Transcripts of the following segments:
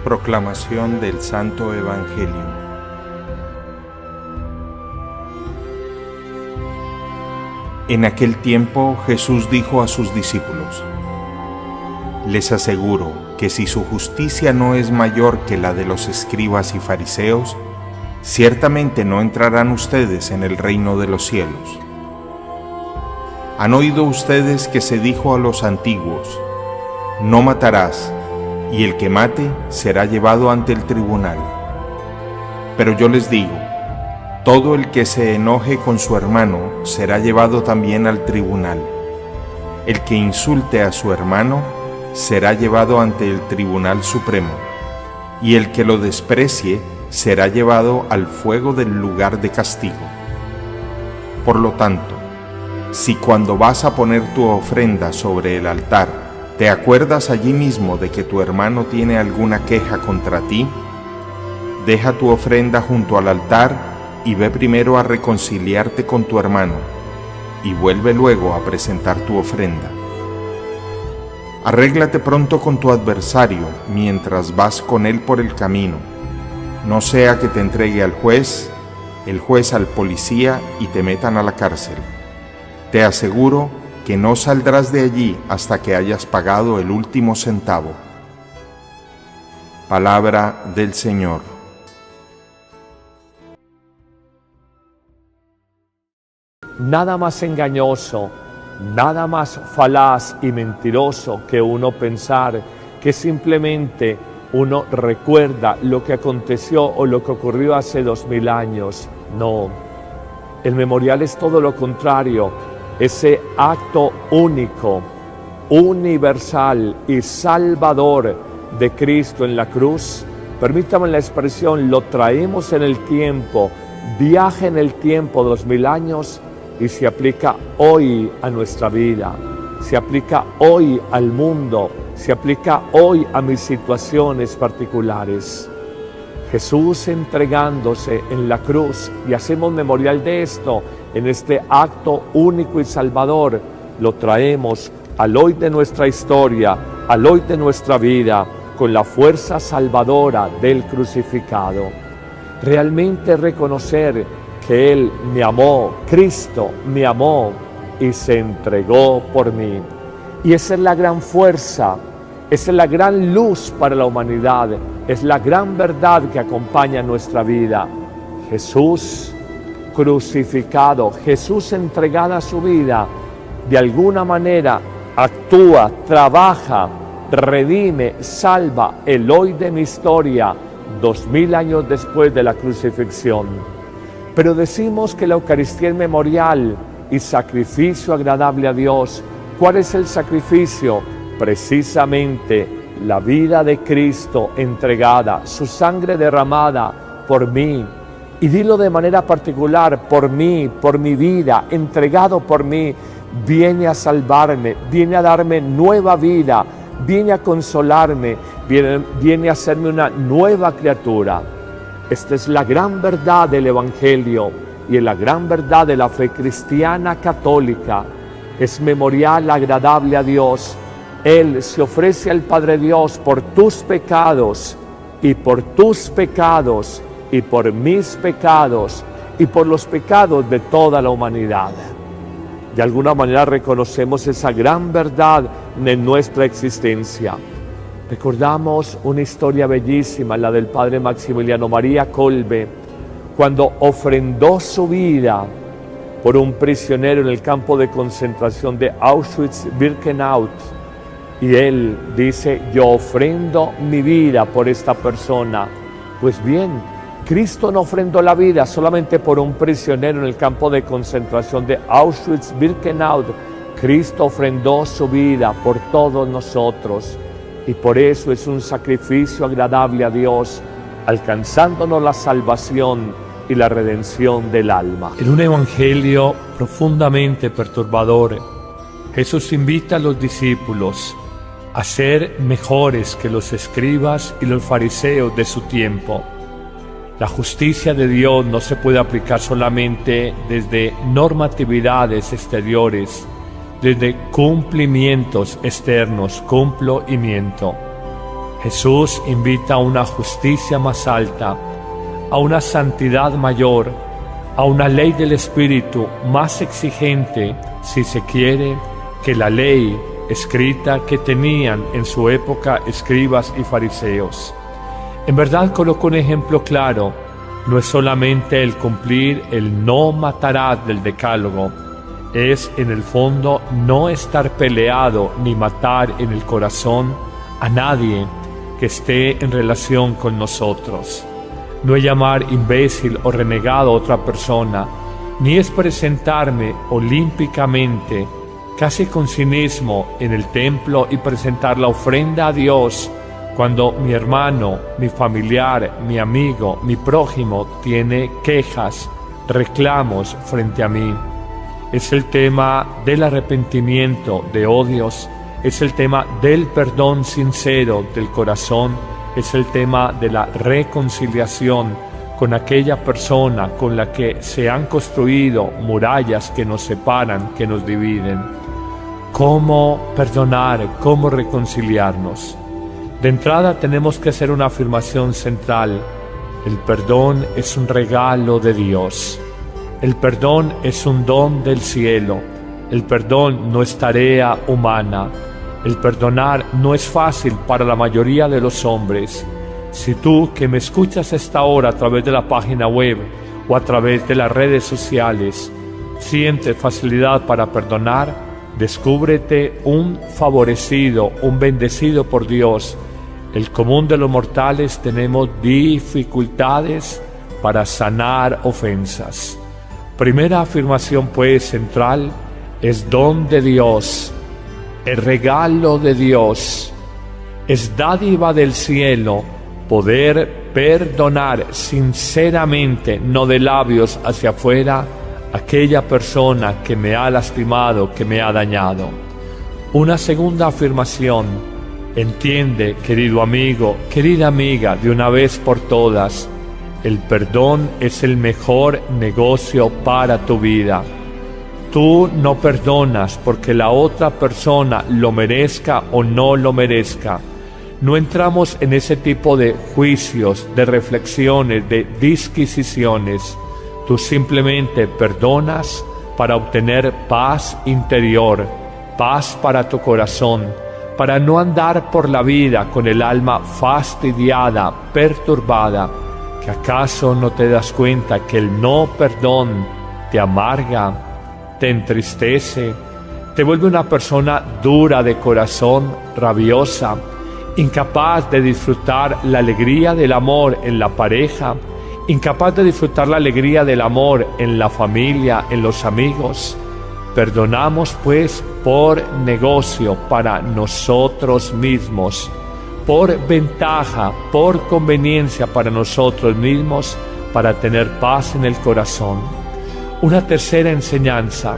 Proclamación del Santo Evangelio. En aquel tiempo Jesús dijo a sus discípulos: Les aseguro que si su justicia no es mayor que la de los escribas y fariseos, ciertamente no entrarán ustedes en el reino de los cielos. Han oído ustedes que se dijo a los antiguos: No matarás, y el que mate será llevado ante el tribunal. Pero yo les digo, todo el que se enoje con su hermano será llevado también al tribunal. El que insulte a su hermano será llevado ante el Tribunal Supremo, y el que lo desprecie será llevado al fuego del lugar de castigo. Por lo tanto, si cuando vas a poner tu ofrenda sobre el altar, te acuerdas allí mismo de que tu hermano tiene alguna queja contra ti, deja tu ofrenda junto al altar y ve primero a reconciliarte con tu hermano, y vuelve luego a presentar tu ofrenda. Arréglate pronto con tu adversario mientras vas con él por el camino, no sea que te entregue al juez, el juez al policía y te metan a la cárcel. Te aseguro que no saldrás de allí hasta que hayas pagado el último centavo. Palabra del Señor. Nada más engañoso, nada más falaz y mentiroso que uno pensar que simplemente uno recuerda lo que aconteció o lo que ocurrió hace 2000 años. No, el memorial es todo lo contrario, ese acto único, universal y salvador de Cristo en la cruz. Permítame la expresión, lo traemos en el tiempo, viaja en el tiempo 2000 años y se aplica hoy a nuestra vida, se aplica hoy al mundo, se aplica hoy a mis situaciones particulares. Jesús entregándose en la cruz, y hacemos memorial de esto en este acto único y salvador, lo traemos al hoy de nuestra historia, al hoy de nuestra vida, con la fuerza salvadora del crucificado. Realmente reconocer que Él me amó, Cristo me amó y se entregó por mí. Y esa es la gran fuerza, esa es la gran luz para la humanidad, es la gran verdad que acompaña nuestra vida. Jesús crucificado, Jesús entregada a su vida, de alguna manera actúa, trabaja, redime, salva el hoy de mi historia, 2000 años después de la crucifixión. Pero decimos que la Eucaristía es memorial y sacrificio agradable a Dios. ¿Cuál es el sacrificio? Precisamente la vida de Cristo entregada, su sangre derramada por mí. Y dilo de manera particular, por mí, por mi vida, entregado por mí, viene a salvarme, viene a darme nueva vida, viene a consolarme, viene a hacerme una nueva criatura. Esta es la gran verdad del Evangelio y es la gran verdad de la fe cristiana católica. Es memorial agradable a Dios. Él se ofrece al Padre Dios por tus pecados y por tus pecados y por mis pecados y por los pecados de toda la humanidad. De alguna manera reconocemos esa gran verdad en nuestra existencia. Recordamos una historia bellísima, la del padre Maximiliano María Kolbe, cuando ofrendó su vida por un prisionero en el campo de concentración de Auschwitz-Birkenau. Y él dice: yo ofrendo mi vida por esta persona. Pues bien, Cristo no ofrendó la vida solamente por un prisionero en el campo de concentración de Auschwitz-Birkenau. Cristo ofrendó su vida por todos nosotros. Y por eso es un sacrificio agradable a Dios, alcanzándonos la salvación y la redención del alma. En un evangelio profundamente perturbador, Jesús invita a los discípulos a ser mejores que los escribas y los fariseos de su tiempo. La justicia de Dios no se puede aplicar solamente desde normatividades exteriores, desde cumplimientos externos, cumplo y miento. Jesús invita a una justicia más alta, a una santidad mayor, a una ley del Espíritu más exigente, si se quiere, que la ley escrita que tenían en su época escribas y fariseos. En verdad colocó un ejemplo claro. No es solamente el cumplir el no matarás del decálogo, es en el fondo no estar peleado ni matar en el corazón a nadie que esté en relación con nosotros. No es llamar imbécil o renegado a otra persona, ni es presentarme olímpicamente, casi con cinismo, en el templo y presentar la ofrenda a Dios cuando mi hermano, mi familiar, mi amigo, mi prójimo tiene quejas, reclamos frente a mí. Es el tema del arrepentimiento de odios, es el tema del perdón sincero del corazón, es el tema de la reconciliación con aquella persona con la que se han construido murallas que nos separan, que nos dividen. ¿Cómo perdonar? ¿Cómo reconciliarnos? De entrada tenemos que hacer una afirmación central. El perdón es un regalo de Dios. El perdón es un don del cielo. El perdón no es tarea humana. El perdonar no es fácil para la mayoría de los hombres. Si tú que me escuchas a esta hora a través de la página web o a través de las redes sociales sientes facilidad para perdonar, descúbrete un favorecido, un bendecido por Dios. El común de los mortales tenemos dificultades para sanar ofensas. Primera afirmación pues central es don de Dios, el regalo de Dios, es dádiva del cielo poder perdonar sinceramente, no de labios hacia afuera, aquella persona que me ha lastimado, que me ha dañado. Una segunda afirmación: entiende, querido amigo, querida amiga, de una vez por todas, el perdón es el mejor negocio para tu vida. Tú no perdonas porque la otra persona lo merezca o no lo merezca. No entramos en ese tipo de juicios, de reflexiones, de disquisiciones. Tú simplemente perdonas para obtener paz interior, paz para tu corazón, para no andar por la vida con el alma fastidiada, perturbada. ¿Que acaso no te das cuenta que el no perdón te amarga, te entristece, te vuelve una persona dura de corazón, rabiosa, incapaz de disfrutar la alegría del amor en la pareja, incapaz de disfrutar la alegría del amor en la familia, en los amigos? Perdonamos pues por negocio para nosotros mismos, por ventaja, por conveniencia para nosotros mismos, para tener paz en el corazón. Una tercera enseñanza: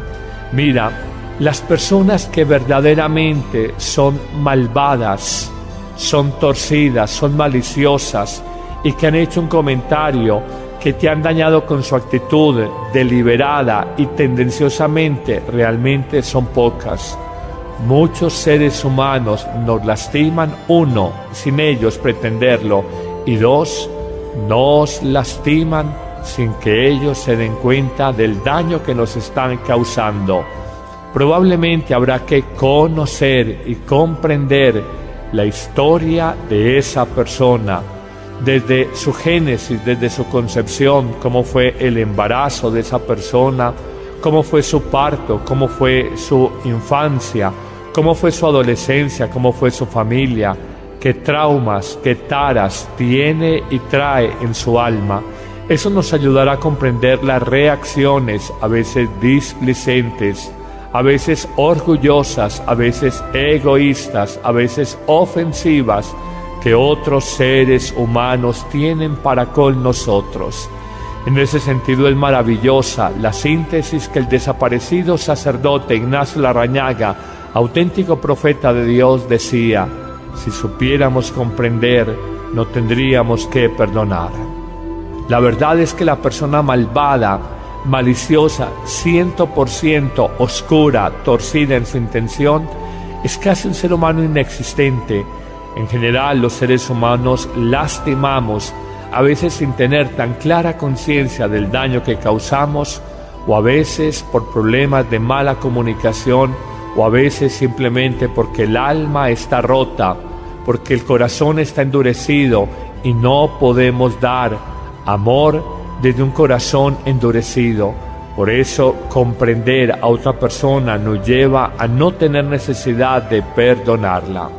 mira, las personas que verdaderamente son malvadas, son torcidas, son maliciosas y que han hecho un comentario que te han dañado con su actitud deliberada y tendenciosamente, realmente son pocas. Muchos seres humanos nos lastiman, uno, sin ellos pretenderlo, y dos, nos lastiman sin que ellos se den cuenta del daño que nos están causando. Probablemente habrá que conocer y comprender la historia de esa persona, desde su génesis, desde su concepción, cómo fue el embarazo de esa persona, cómo fue su parto, cómo fue su infancia, cómo fue su adolescencia, cómo fue su familia, qué traumas, qué taras tiene y trae en su alma. Eso nos ayudará a comprender las reacciones, a veces displicentes, a veces orgullosas, a veces egoístas, a veces ofensivas, que otros seres humanos tienen para con nosotros. En ese sentido es maravillosa la síntesis que el desaparecido sacerdote Ignacio Larrañaga, auténtico profeta de Dios, decía: si supiéramos comprender, no tendríamos que perdonar. La verdad es que la persona malvada, maliciosa, 100% oscura, torcida en su intención, es casi un ser humano inexistente. En general, los seres humanos lastimamos, a veces sin tener tan clara conciencia del daño que causamos, o a veces por problemas de mala comunicación, o a veces simplemente porque el alma está rota, porque el corazón está endurecido y no podemos dar amor desde un corazón endurecido. Por eso, comprender a otra persona nos lleva a no tener necesidad de perdonarla.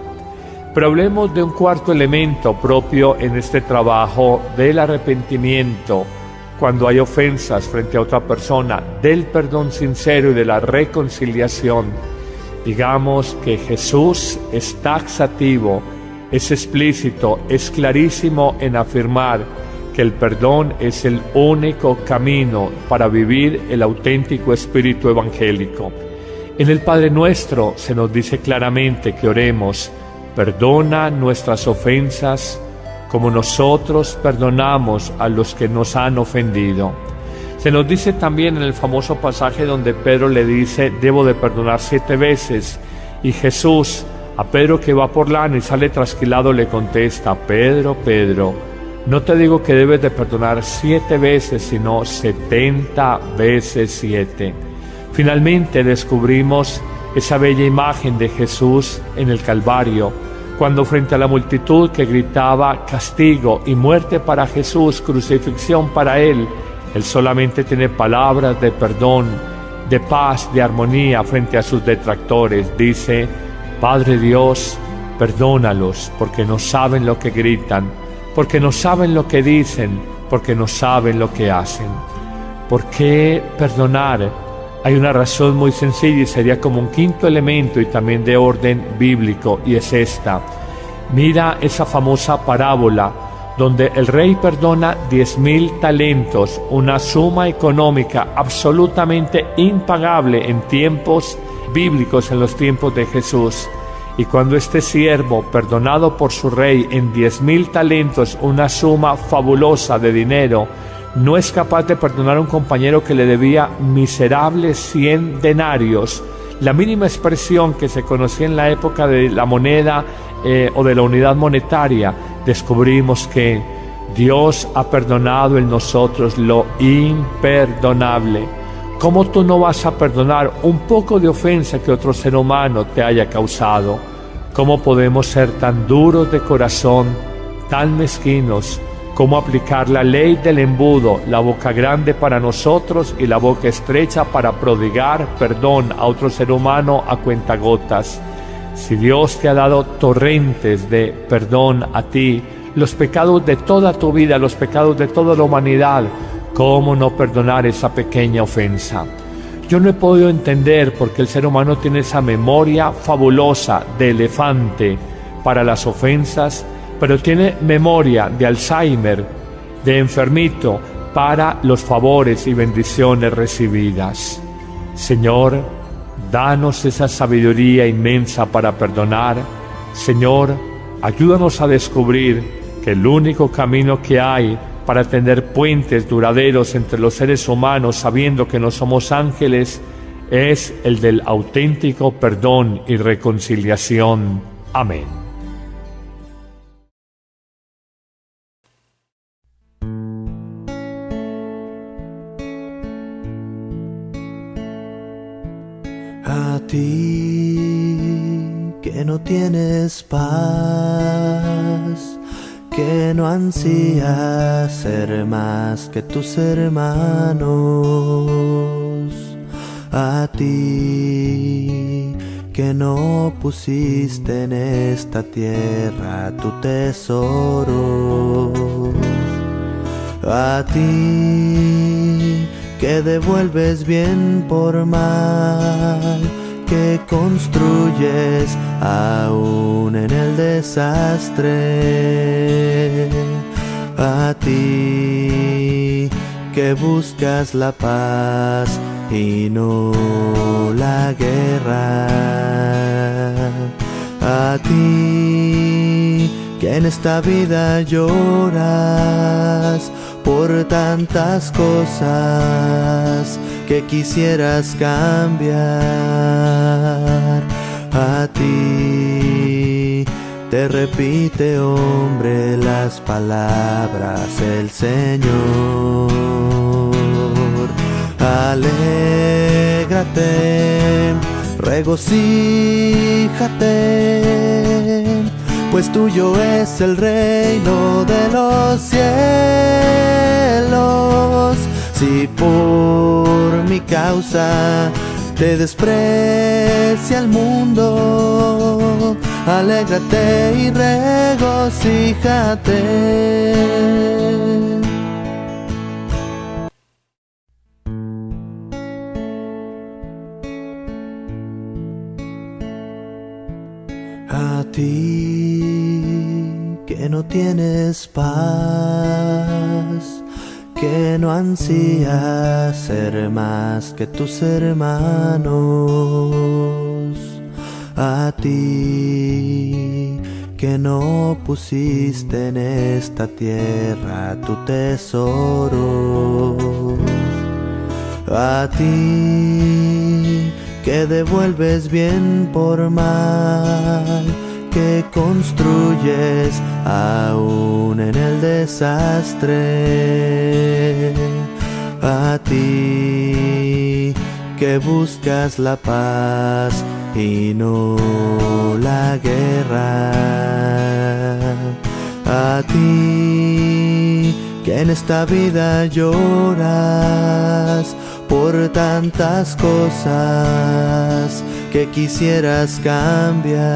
Pero hablemos de un cuarto elemento propio en este trabajo del arrepentimiento, cuando hay ofensas frente a otra persona, del perdón sincero y de la reconciliación. Digamos que Jesús es taxativo, es explícito, es clarísimo en afirmar que el perdón es el único camino para vivir el auténtico espíritu evangélico. En el Padre Nuestro se nos dice claramente que oremos: perdona nuestras ofensas como nosotros perdonamos a los que nos han ofendido. Se nos dice también en el famoso pasaje donde Pedro le dice: debo de perdonar 7 veces. Y Jesús, a Pedro que va por lana y sale trasquilado, le contesta: Pedro, Pedro, no te digo que debes de perdonar 7 veces, sino 70 veces 7. Finalmente descubrimos esa bella imagen de Jesús en el Calvario, cuando frente a la multitud que gritaba castigo y muerte para Jesús, crucifixión para Él solamente tiene palabras de perdón, de paz, de armonía frente a sus detractores. Dice: Padre Dios, perdónalos, porque no saben lo que gritan, porque no saben lo que dicen, porque no saben lo que hacen. ¿Por qué perdonar? Hay una razón muy sencilla y sería como un quinto elemento y también de orden bíblico, y es esta. Mira esa famosa parábola donde el rey perdona 10,000 talentos, una suma económica absolutamente impagable en tiempos bíblicos, en los tiempos de Jesús. Y cuando este siervo, perdonado por su rey en 10,000 talentos, una suma fabulosa de dinero, no es capaz de perdonar a un compañero que le debía miserables 100 denarios, la mínima expresión que se conocía en la época de la moneda o de la unidad monetaria, descubrimos que Dios ha perdonado en nosotros lo imperdonable. ¿Cómo tú no vas a perdonar un poco de ofensa que otro ser humano te haya causado? ¿Cómo podemos ser tan duros de corazón, tan mezquinos? ¿Cómo aplicar la ley del embudo, la boca grande para nosotros y la boca estrecha para prodigar perdón a otro ser humano a cuentagotas? Si Dios te ha dado torrentes de perdón a ti, los pecados de toda tu vida, los pecados de toda la humanidad, ¿cómo no perdonar esa pequeña ofensa? Yo no he podido entender por qué el ser humano tiene esa memoria fabulosa de elefante para las ofensas, pero tiene memoria de Alzheimer, de enfermito, para los favores y bendiciones recibidas. Señor, danos esa sabiduría inmensa para perdonar. Señor, ayúdanos a descubrir que el único camino que hay para tener puentes duraderos entre los seres humanos, sabiendo que no somos ángeles, es el del auténtico perdón y reconciliación. Amén. A ti que no tienes paz, que no ansías ser más que tus hermanos, a ti que no pusiste en esta tierra tu tesoro, a ti que devuelves bien por mal, que construyes aún en el desastre, a ti que buscas la paz y no la guerra, a ti que en esta vida lloras por tantas cosas que quisieras cambiar, a ti te repite, hombre, las palabras el Señor. Alégrate, regocíjate, pues tuyo es el reino de los cielos. Si por mi causa te desprecia el mundo, alégrate y regocíjate. A ti que no tienes paz, que no ansías ser más que tus hermanos, a ti que no pusiste en esta tierra tu tesoro, a ti que devuelves bien por mal, que construyes aún en el desastre, a ti que buscas la paz y no la guerra, a ti que en esta vida lloras por tantas cosas que quisieras cambiar,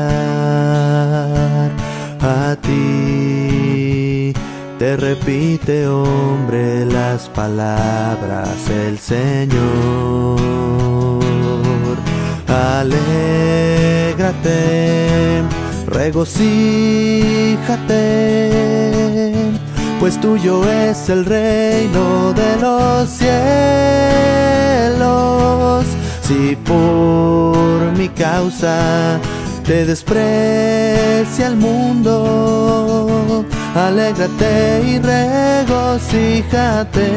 a ti te repite, hombre, las palabras el Señor. Alégrate, regocíjate, pues tuyo es el reino de los cielos. Si por mi causa te desprecia el mundo, alégrate y regocíjate.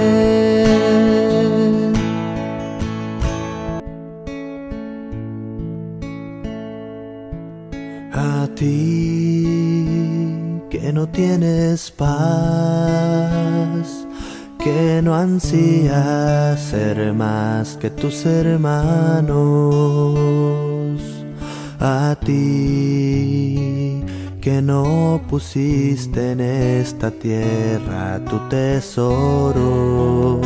A ti que no tienes paz, que no ansías ser más que tus hermanos, a ti que no pusiste en esta tierra tu tesoro,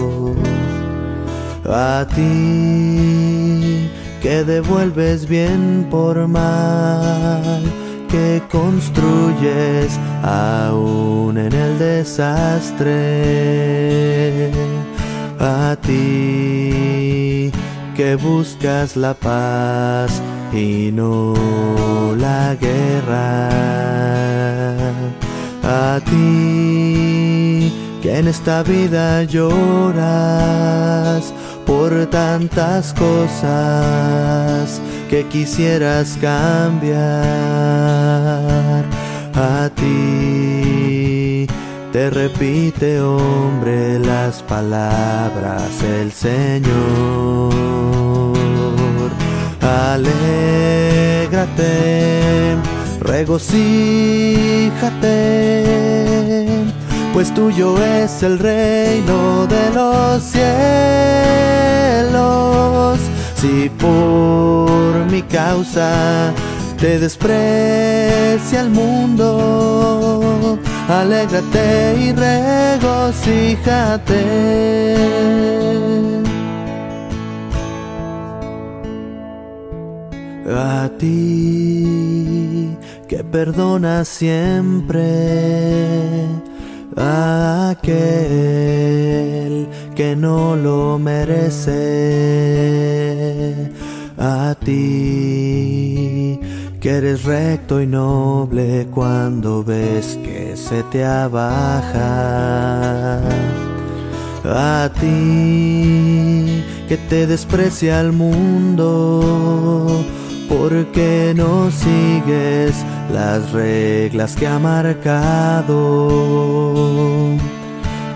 a ti que devuelves bien por mal, que construyes aún en el desastre, a ti que buscas la paz y no la guerra, a ti que en esta vida lloras por tantas cosas que quisieras cambiar, a ti te repite, hombre, las palabras el Señor. Alégrate, regocíjate, pues tuyo es el reino de los cielos. Si por mi causa te desprecia el mundo, alégrate y regocíjate. A ti que perdonas siempre a aquel que no lo merece, a ti que eres recto y noble cuando ves que se te abaja, a ti que te desprecia el mundo porque no sigues las reglas que ha marcado,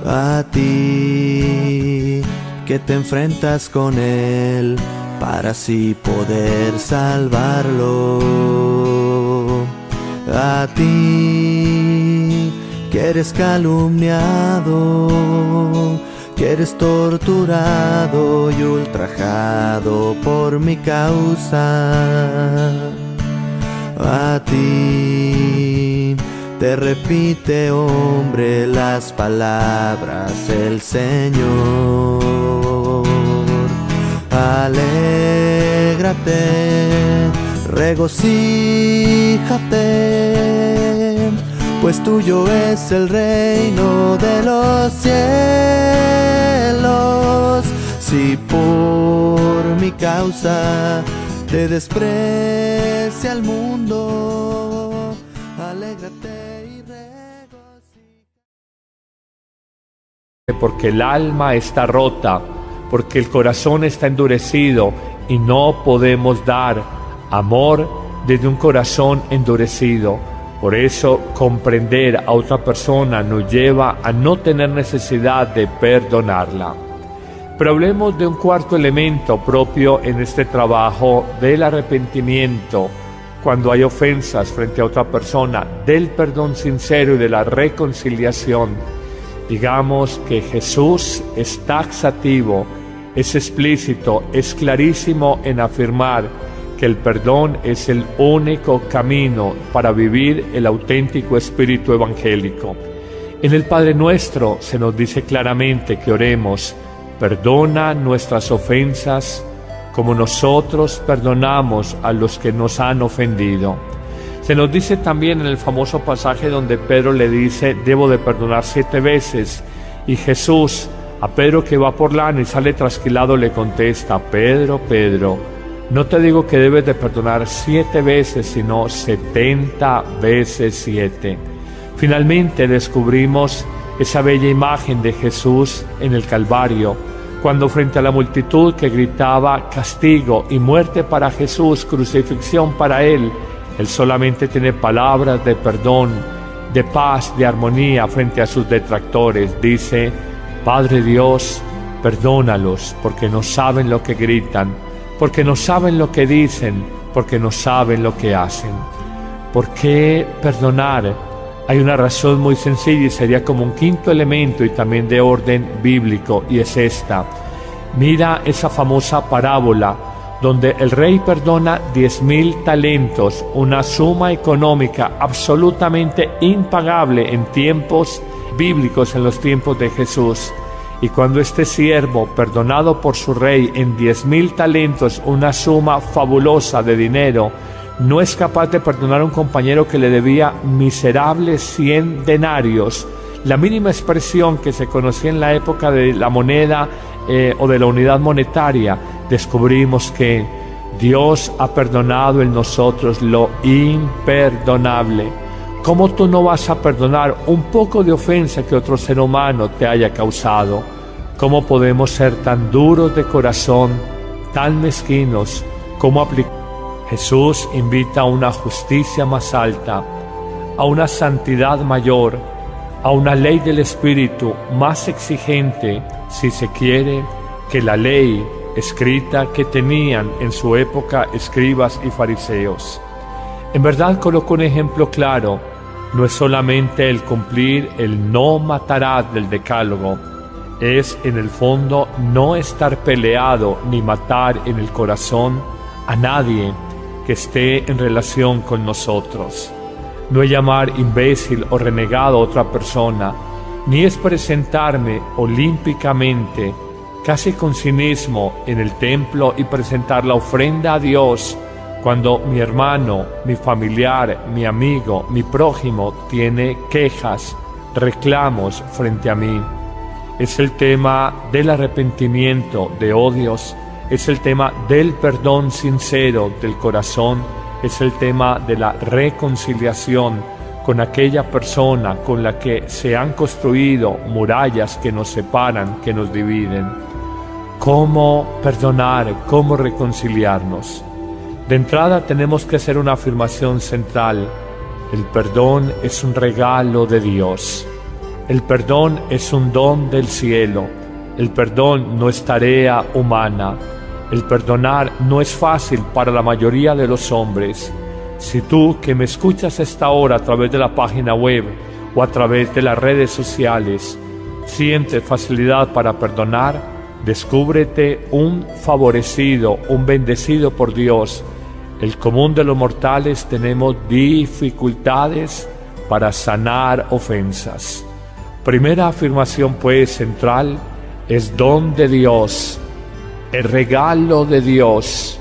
a ti que te enfrentas con él para así poder salvarlo, a ti que eres calumniado, que eres torturado y ultrajado por mi causa. A ti te repite, hombre, las palabras el Señor. Alégrate, regocíjate, pues tuyo es el reino de los cielos. Si por mi causa te desprecia el mundo, alégrate y regocíjate. Porque el alma está rota, porque el corazón está endurecido y no podemos dar amor desde un corazón endurecido. Por eso comprender a otra persona nos lleva a no tener necesidad de perdonarla. Pero hablemos de un cuarto elemento propio en este trabajo del arrepentimiento, cuando hay ofensas frente a otra persona, del perdón sincero y de la reconciliación. Digamos que Jesús es taxativo, es explícito, es clarísimo en afirmar que el perdón es el único camino para vivir el auténtico espíritu evangélico. En el Padre Nuestro se nos dice claramente que oremos: perdona nuestras ofensas como nosotros perdonamos a los que nos han ofendido. Se nos dice también en el famoso pasaje donde Pedro le dice: debo de perdonar 7 veces, y Jesús a Pedro, que va por lana y sale trasquilado, le contesta: Pedro, Pedro, no te digo que debes de perdonar 7 veces, sino 70 veces 7. Finalmente descubrimos esa bella imagen de Jesús en el Calvario, cuando frente a la multitud que gritaba castigo y muerte para Jesús, crucifixión para Él solamente tiene palabras de perdón, de paz, de armonía frente a sus detractores. Dice: Padre Dios, perdónalos, porque no saben lo que gritan, porque no saben lo que dicen, porque no saben lo que hacen. ¿Por qué perdonar? Hay una razón muy sencilla y sería como un quinto elemento y también de orden bíblico, y es esta. Mira esa famosa parábola donde el rey perdona 10,000 talentos, una suma económica absolutamente impagable en tiempos bíblicos, en los tiempos de Jesús. Y cuando este siervo, perdonado por su rey en 10,000 talentos, una suma fabulosa de dinero, no es capaz de perdonar a un compañero que le debía miserables 100 denarios, la mínima expresión que se conocía en la época de la moneda o de la unidad monetaria, descubrimos que Dios ha perdonado en nosotros lo imperdonable. ¿Cómo tú no vas a perdonar un poco de ofensa que otro ser humano te haya causado? ¿Cómo podemos ser tan duros de corazón, tan mezquinos? ¿Cómo Jesús invita a una justicia más alta, a una santidad mayor, a una ley del Espíritu más exigente, si se quiere, que la ley escrita que tenían en su época escribas y fariseos. En verdad colocó un ejemplo claro. No es solamente el cumplir el no matarás del decálogo, es en el fondo no estar peleado ni matar en el corazón a nadie que esté en relación con nosotros. No es llamar imbécil o renegado a otra persona, ni es presentarme olímpicamente, casi con cinismo, en el templo y presentar la ofrenda a Dios cuando mi hermano, mi familiar, mi amigo, mi prójimo tiene quejas, reclamos frente a mí. Es el tema del arrepentimiento de odios, es el tema del perdón sincero del corazón, es el tema de la reconciliación con aquella persona con la que se han construido murallas que nos separan, que nos dividen. ¿Cómo perdonar? ¿Cómo reconciliarnos? De entrada tenemos que hacer una afirmación central. El perdón es un regalo de Dios. El perdón es un don del cielo. El perdón no es tarea humana. El perdonar no es fácil para la mayoría de los hombres. Si tú que me escuchas a esta hora a través de la página web o a través de las redes sociales sientes facilidad para perdonar, descúbrete un favorecido, un bendecido por Dios. El común de los mortales tenemos dificultades para sanar ofensas. Primera afirmación pues central es don de Dios, el regalo de Dios,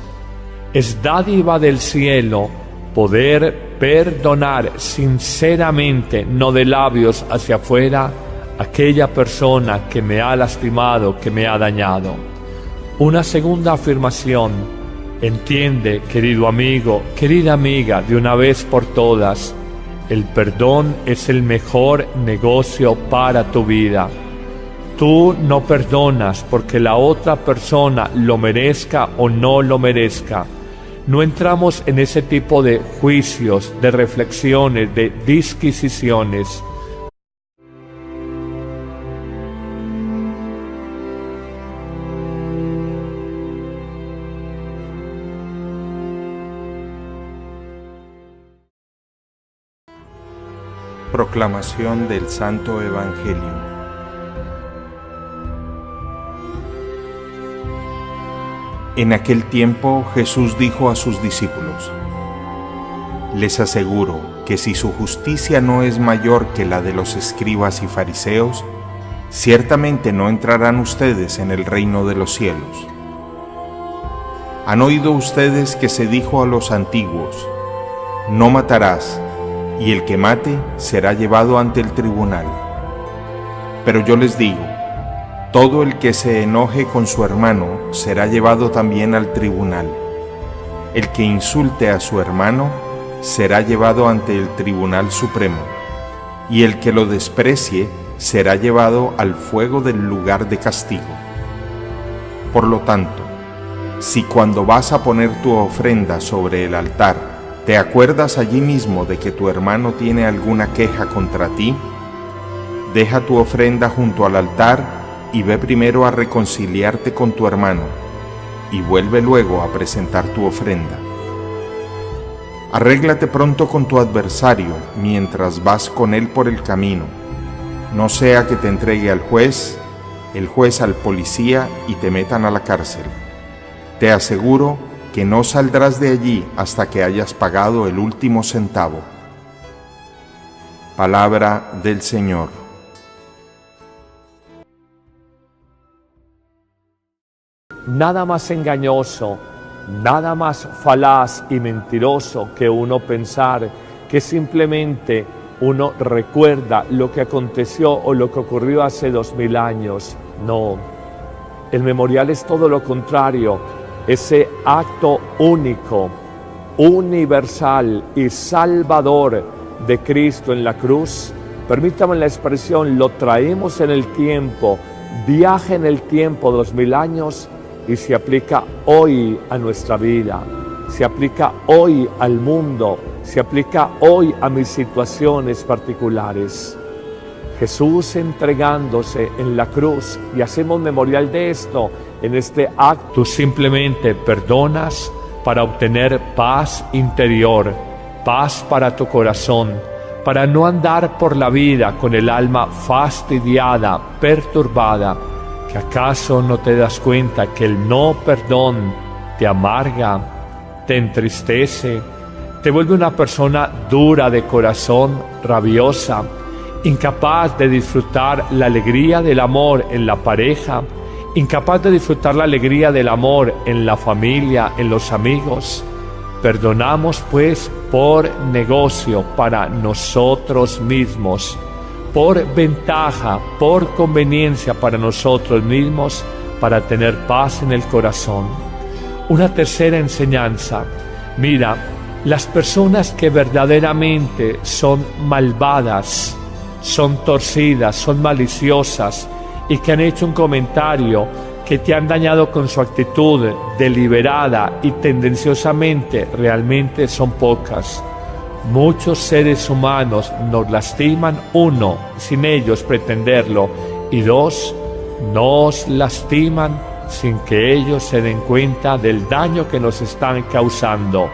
es dádiva del cielo poder perdonar sinceramente, no de labios hacia afuera, aquella persona que me ha lastimado, que me ha dañado. Una segunda afirmación: entiende, querido amigo, querida amiga, de una vez por todas, el perdón es el mejor negocio para tu vida. Tú no perdonas porque la otra persona lo merezca o no lo merezca. No entramos en ese tipo de juicios, de reflexiones, de disquisiciones. Proclamación del Santo Evangelio. En aquel tiempo Jesús dijo a sus discípulos: les aseguro que si su justicia no es mayor que la de los escribas y fariseos, ciertamente no entrarán ustedes en el reino de los cielos. Han oído ustedes que se dijo a los antiguos: no matarás, y el que mate será llevado ante el tribunal. Pero yo les digo, todo el que se enoje con su hermano será llevado también al tribunal. El que insulte a su hermano será llevado ante el Tribunal Supremo, y el que lo desprecie será llevado al fuego del lugar de castigo. Por lo tanto, si cuando vas a poner tu ofrenda sobre el altar, te acuerdas allí mismo de que tu hermano tiene alguna queja contra ti, deja tu ofrenda junto al altar y ve primero a reconciliarte con tu hermano, y vuelve luego a presentar tu ofrenda. Arréglate pronto con tu adversario mientras vas con él por el camino, no sea que te entregue al juez, el juez al policía y te metan a la cárcel. Te aseguro que no saldrás de allí hasta que hayas pagado el último centavo. Palabra del Señor. Nada más engañoso, nada más falaz y mentiroso que uno pensar que simplemente uno recuerda lo que aconteció o lo que ocurrió hace 2000 años. No, el memorial es todo lo contrario, ese acto único, universal y salvador de Cristo en la cruz. Permítame la expresión, lo traemos en el tiempo, viaja en el tiempo 2000 años, y se aplica hoy a nuestra vida, se aplica hoy al mundo, se aplica hoy a mis situaciones particulares. Jesús entregándose en la cruz, y hacemos memorial de esto en este acto. Tú simplemente perdonas para obtener paz interior, paz para tu corazón, para no andar por la vida con el alma fastidiada, perturbada. ¿Que acaso no te das cuenta que el no perdón te amarga, te entristece, te vuelve una persona dura de corazón, rabiosa, incapaz de disfrutar la alegría del amor en la pareja, incapaz de disfrutar la alegría del amor en la familia, en los amigos? Perdonamos pues por negocio para nosotros mismos, por ventaja, por conveniencia para nosotros mismos, para tener paz en el corazón. Una tercera enseñanza: mira, las personas que verdaderamente son malvadas, son torcidas, son maliciosas y que han hecho un comentario que te han dañado con su actitud deliberada y tendenciosamente, realmente son pocas. Muchos seres humanos nos lastiman, uno, sin ellos pretenderlo, y dos, nos lastiman sin que ellos se den cuenta del daño que nos están causando.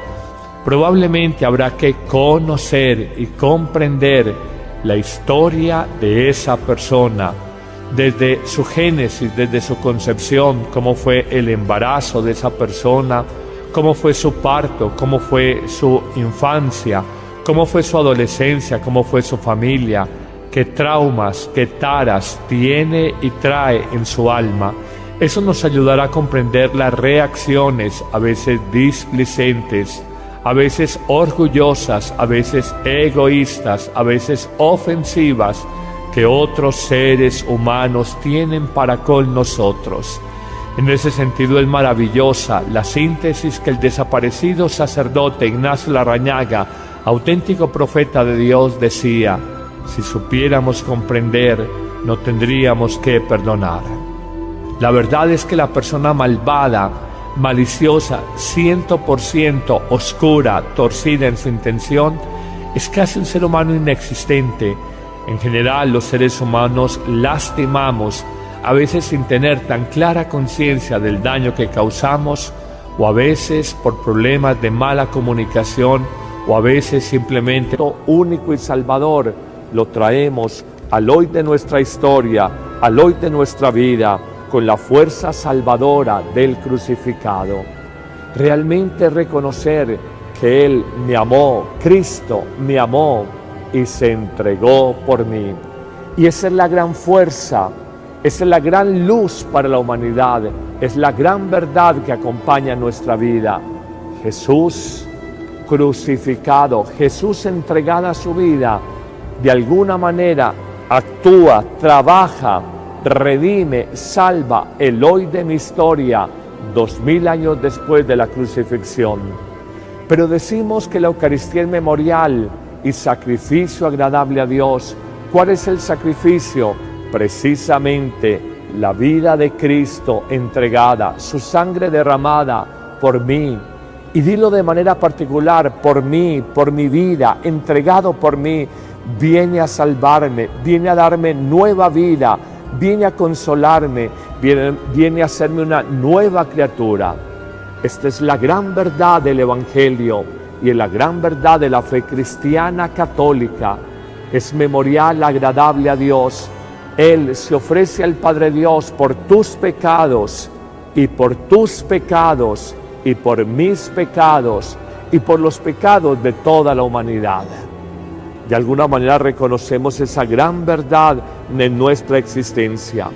probablemente habrá que conocer y comprender la historia de esa persona, desde su génesis, desde su concepción, cómo fue el embarazo de esa persona, cómo fue su parto, cómo fue su infancia, cómo fue su adolescencia, cómo fue su familia, qué traumas, qué taras tiene y trae en su alma. Eso nos ayudará a comprender las reacciones, a veces displicentes, a veces orgullosas, a veces egoístas, a veces ofensivas, que otros seres humanos tienen para con nosotros. En ese sentido es maravillosa la síntesis que el desaparecido sacerdote Ignacio Larrañaga, auténtico profeta de Dios, decía: si supiéramos comprender, no tendríamos que perdonar. La verdad es que la persona malvada, maliciosa, 100% oscura, torcida en su intención, es casi un ser humano inexistente. En general, los seres humanos lastimamos, a veces sin tener tan clara conciencia del daño que causamos, o a veces por problemas de mala comunicación, o a veces simplemente único y salvador lo traemos al hoy de nuestra historia, al hoy de nuestra vida, con la fuerza salvadora del crucificado. Realmente reconocer que Él me amó, Cristo me amó y se entregó por mí. Y esa es la gran fuerza, esa es la gran luz para la humanidad, es la gran verdad que acompaña nuestra vida. Jesús crucificado, Jesús entregada a su vida, de alguna manera actúa, trabaja, redime, salva el hoy de mi historia, 2000 años después de la crucifixión. Pero decimos que la Eucaristía es memorial y sacrificio agradable a Dios. ¿Cuál es el sacrificio? Precisamente la vida de Cristo entregada, su sangre derramada por mí. Y dilo de manera particular: por mí, por mi vida, entregado por mí, viene a salvarme, viene a darme nueva vida, viene a consolarme, viene a hacerme una nueva criatura. Esta es la gran verdad del Evangelio y es la gran verdad de la fe cristiana católica. Es memorial agradable a Dios. Él se ofrece al Padre Dios por tus pecados y por tus pecados y por mis pecados y por los pecados de toda la humanidad. De alguna manera reconocemos esa gran verdad en nuestra existencia.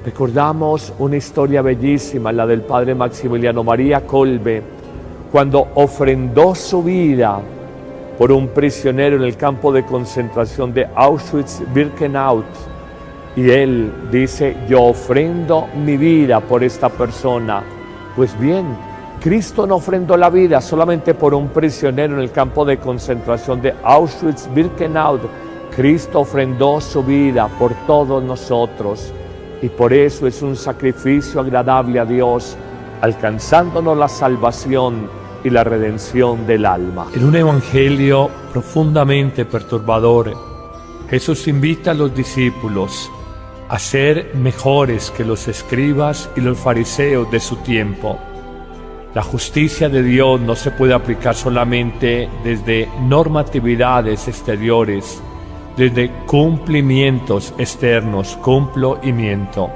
Recordamos una historia bellísima, la del padre Maximiliano María Kolbe, cuando ofrendó su vida por un prisionero en el campo de concentración de Auschwitz-Birkenau. Y él dice: yo ofrendo mi vida por esta persona. Pues bien, Cristo no ofrendó la vida solamente por un prisionero en el campo de concentración de Auschwitz-Birkenau. Cristo ofrendó su vida por todos nosotros. Y por eso es un sacrificio agradable a Dios, alcanzándonos la salvación y la redención del alma. En un evangelio profundamente perturbador, Jesús invita a los discípulos a ser mejores que los escribas y los fariseos de su tiempo. La justicia de Dios no se puede aplicar solamente desde normatividades exteriores, desde cumplimientos externos, cumplo y miento.